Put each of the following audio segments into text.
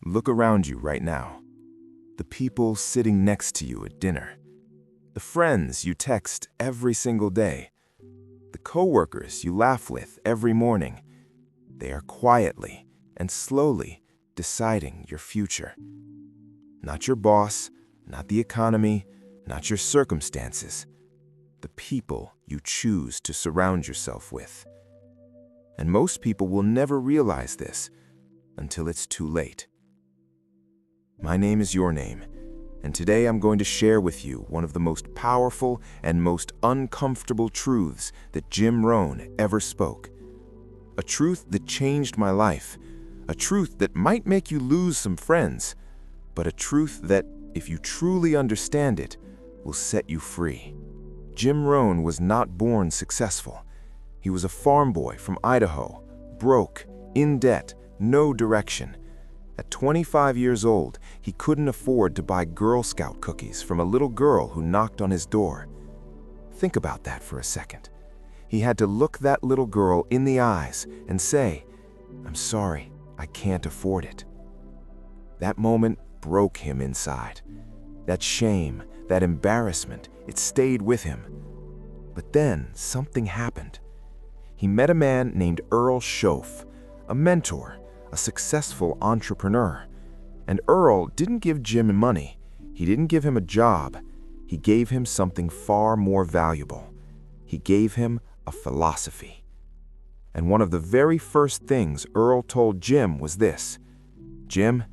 Look around you right now. The people sitting next to you at dinner. The friends you text every single day. The coworkers you laugh with every morning. They are quietly and slowly deciding your future. Not your boss, not the economy, not your circumstances. The people you choose to surround yourself with. And most people will never realize this until it's too late. My name is your name, and today I'm going to share with you one of the most powerful and most uncomfortable truths that Jim Rohn ever spoke. A truth that changed my life, a truth that might make you lose some friends, but a truth that, if you truly understand it, will set you free. Jim Rohn was not born successful. He was a farm boy from Idaho, broke, in debt, no direction. At 25 years old, he couldn't afford to buy Girl Scout cookies from a little girl who knocked on his door. Think about that for a second. He had to look that little girl in the eyes and say, "I'm sorry, I can't afford it." That moment broke him inside. That shame, that embarrassment, it stayed with him. But then something happened. He met a man named Earl Schoaf, a mentor, a successful entrepreneur. And Earl didn't give Jim money. He didn't give him a job. He gave him something far more valuable. He gave him a philosophy. And one of the very first things Earl told Jim was this: "Jim,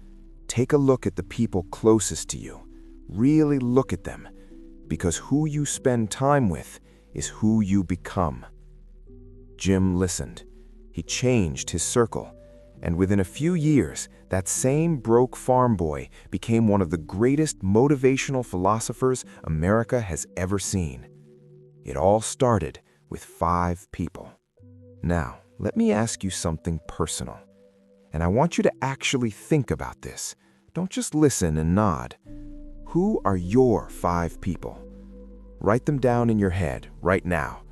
take a look at the people closest to you. Really look at them, because who you spend time with is who you become." Jim listened. He changed his circle. And within a few years, that same broke farm boy became one of the greatest motivational philosophers America has ever seen. It all started with 5 people. Now, let me ask you something personal. And I want you to actually think about this. Don't just listen and nod. Who are your 5 people? Write them down in your head right now.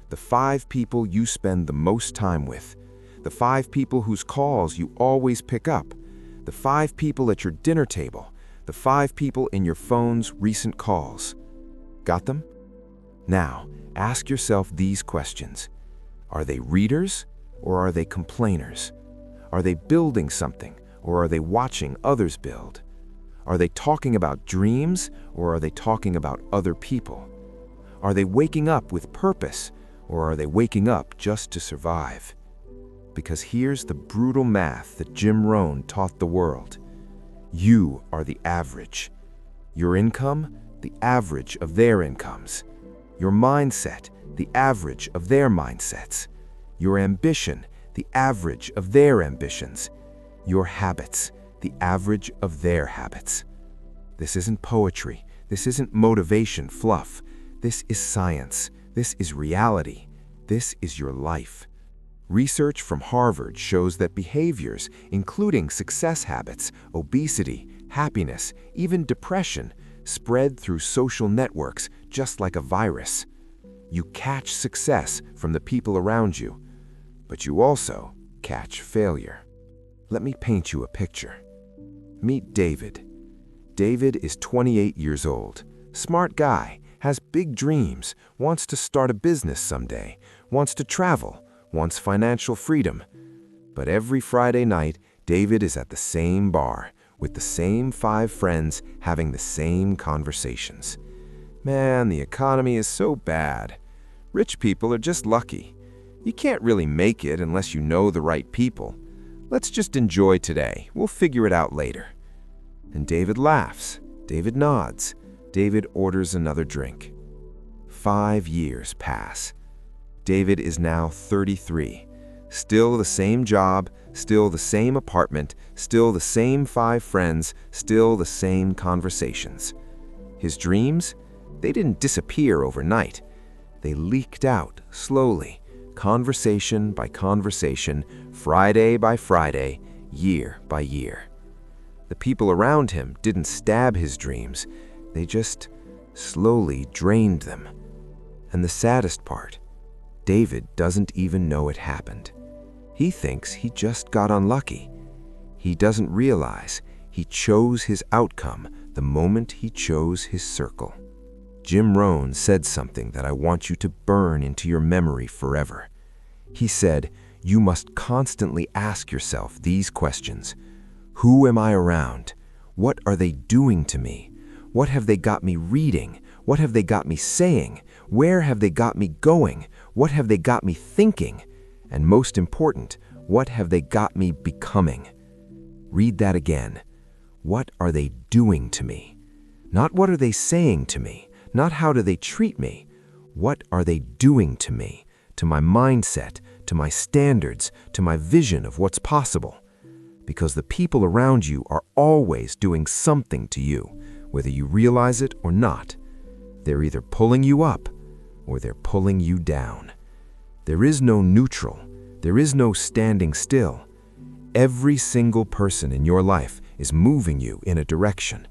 The 5 people you spend the most time with. The 5 people whose calls you always pick up. The 5 people at your dinner table. The 5 people in your phone's recent calls. Got them? Now, ask yourself these questions. Are they readers or are they complainers? Are they building something or are they watching others build? Are they talking about dreams or are they talking about other people? Are they waking up with purpose or are they waking up just to survive? Because here's the brutal math that Jim Rohn taught the world. You are the average. Your income, the average of their incomes. Your mindset, the average of their mindsets. Your ambition, the average of their ambitions. Your habits, the average of their habits. This isn't poetry. This isn't motivation fluff. This is science. This is reality. This is your life. Research from Harvard shows that behaviors, including success habits, obesity, happiness, even depression, spread through social networks just like a virus. You catch success from the people around you, but you also catch failure. Let me paint you a picture. Meet David. David is 28 years old, smart guy, has big dreams, wants to start a business someday, wants to travel, wants financial freedom. But every Friday night, David is at the same bar, with the same 5 friends having the same conversations. Man, the economy is so bad. Rich people are just lucky. You can't really make it unless you know the right people. Let's just enjoy today. We'll figure it out later. And David laughs. David nods. David orders another drink. 5 years pass. David is now 33. Still the same job, still the same apartment, still the same 5 friends, still the same conversations. His dreams? They didn't disappear overnight. They leaked out slowly, conversation by conversation, Friday by Friday, year by year. The people around him didn't stab his dreams. They just slowly drained them. And the saddest part, David doesn't even know it happened. He thinks he just got unlucky. He doesn't realize He chose his outcome the moment he chose his circle. Jim Rohn said something that I want you to burn into your memory forever. He said, you must constantly ask yourself these questions. Who am I around? What are they doing to me? What have they got me reading? What have they got me saying? Where have they got me going? What have they got me thinking? And most important, what have they got me becoming? Read that again. What are they doing to me? Not what are they saying to me? Not how do they treat me? What are they doing to me? To my mindset, to my standards, to my vision of what's possible? Because the people around you are always doing something to you, whether you realize it or not. They're either pulling you up or they're pulling you down. There is no neutral. There is no standing still. Every single person in your life is moving you in a direction.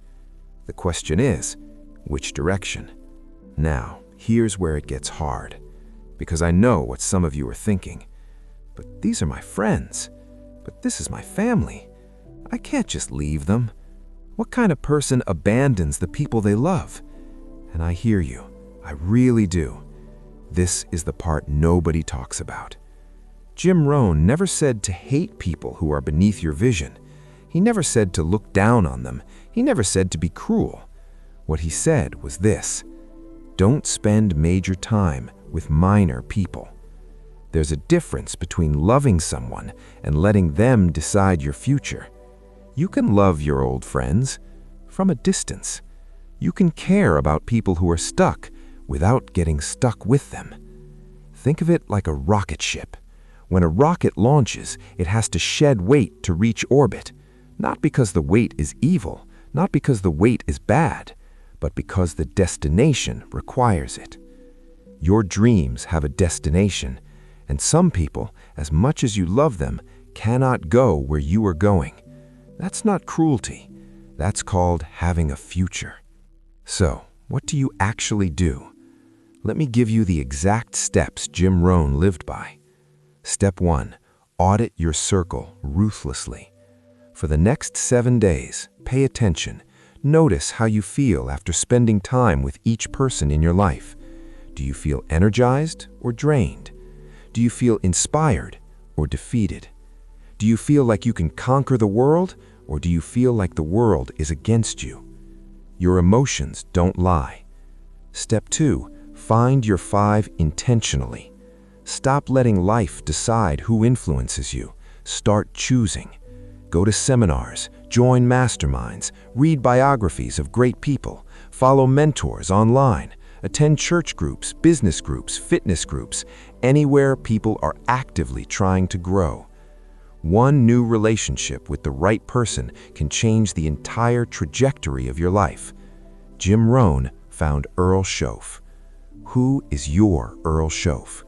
The question is, which direction? Now, here's where it gets hard, because I know what some of you are thinking. But these are my friends. But this is my family. I can't just leave them. What kind of person abandons the people they love? And I hear you. I really do. This is the part nobody talks about. Jim Rohn never said to hate people who are beneath your vision. He never said to look down on them. He never said to be cruel. What he said was this: don't spend major time with minor people. There's a difference between loving someone and letting them decide your future. You can love your old friends from a distance. You can care about people who are stuck without getting stuck with them. Think of it like a rocket ship. When a rocket launches, it has to shed weight to reach orbit, not because the weight is evil, not because the weight is bad, but because the destination requires it. Your dreams have a destination, and some people, as much as you love them, cannot go where you are going. That's not cruelty. That's called having a future. So, what do you actually do? Let me give you the exact steps Jim Rohn lived by. Step 1. Audit your circle ruthlessly. For the next 7 days, pay attention. Notice how you feel after spending time with each person in your life. Do you feel energized or drained? Do you feel inspired or defeated? Do you feel like you can conquer the world, or do you feel like the world is against you? Your emotions don't lie. Step 2. Find your 5 intentionally. Stop letting life decide who influences you. Start choosing. Go to seminars, join masterminds, read biographies of great people, follow mentors online, attend church groups, business groups, fitness groups, anywhere people are actively trying to grow. One new relationship with the right person can change the entire trajectory of your life. Jim Rohn found Earl Shoaff. Who is your Earl Shoaff?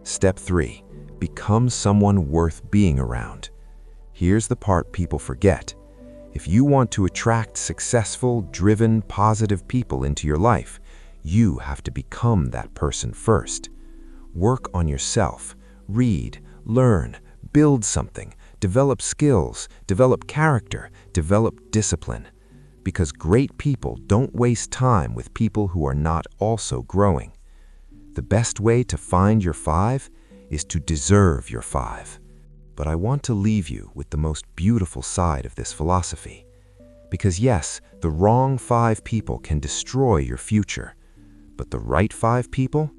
Step 3. Become someone worth being around. Here's the part people forget. If you want to attract successful, driven, positive people into your life, you have to become that person first. Work on yourself. Read, learn, build something, develop skills, develop character, develop discipline. Because great people don't waste time with people who are not also growing. The best way to find your 5 is to deserve your 5. But I want to leave you with the most beautiful side of this philosophy. Because yes, the wrong 5 people can destroy your future. But the right 5 people,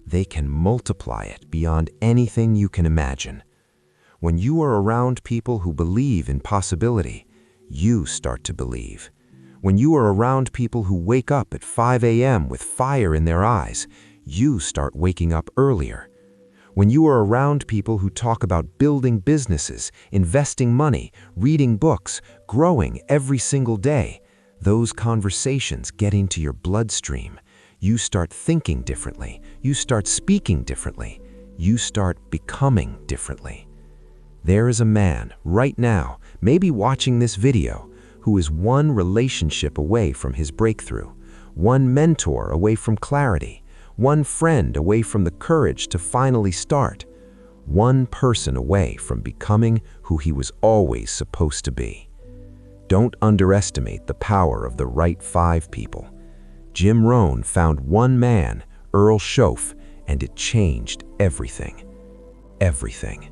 they can multiply it beyond anything you can imagine. When you are around people who believe in possibility, you start to believe. When you are around people who wake up at 5 a.m. with fire in their eyes, you start waking up earlier. When you are around people who talk about building businesses, investing money, reading books, growing every single day, those conversations get into your bloodstream. You start thinking differently. You start speaking differently. You start becoming differently. There is a man right now, maybe watching this video, who is one relationship away from his breakthrough, one mentor away from clarity, one friend away from the courage to finally start, one person away from becoming who he was always supposed to be. Don't underestimate the power of the right 5 people. Jim Rohn found one man, Earl Schoaf, and it changed everything. Everything.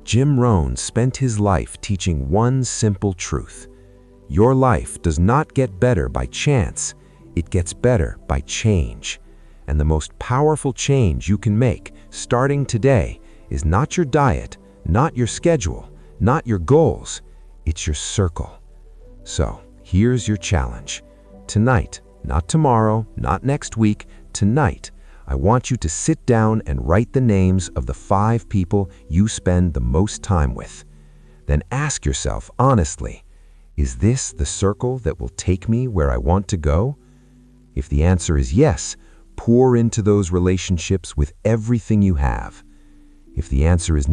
Jim Rohn spent his life teaching one simple truth. Your life does not get better by chance, it gets better by change. And the most powerful change you can make, starting today, is not your diet, not your schedule, not your goals, it's your circle. So, here's your challenge. Tonight, not tomorrow, not next week, tonight, I want you to sit down and write the names of the 5 people you spend the most time with. Then ask yourself honestly, is this the circle that will take me where I want to go? If the answer is yes, pour into those relationships with everything you have. If the answer is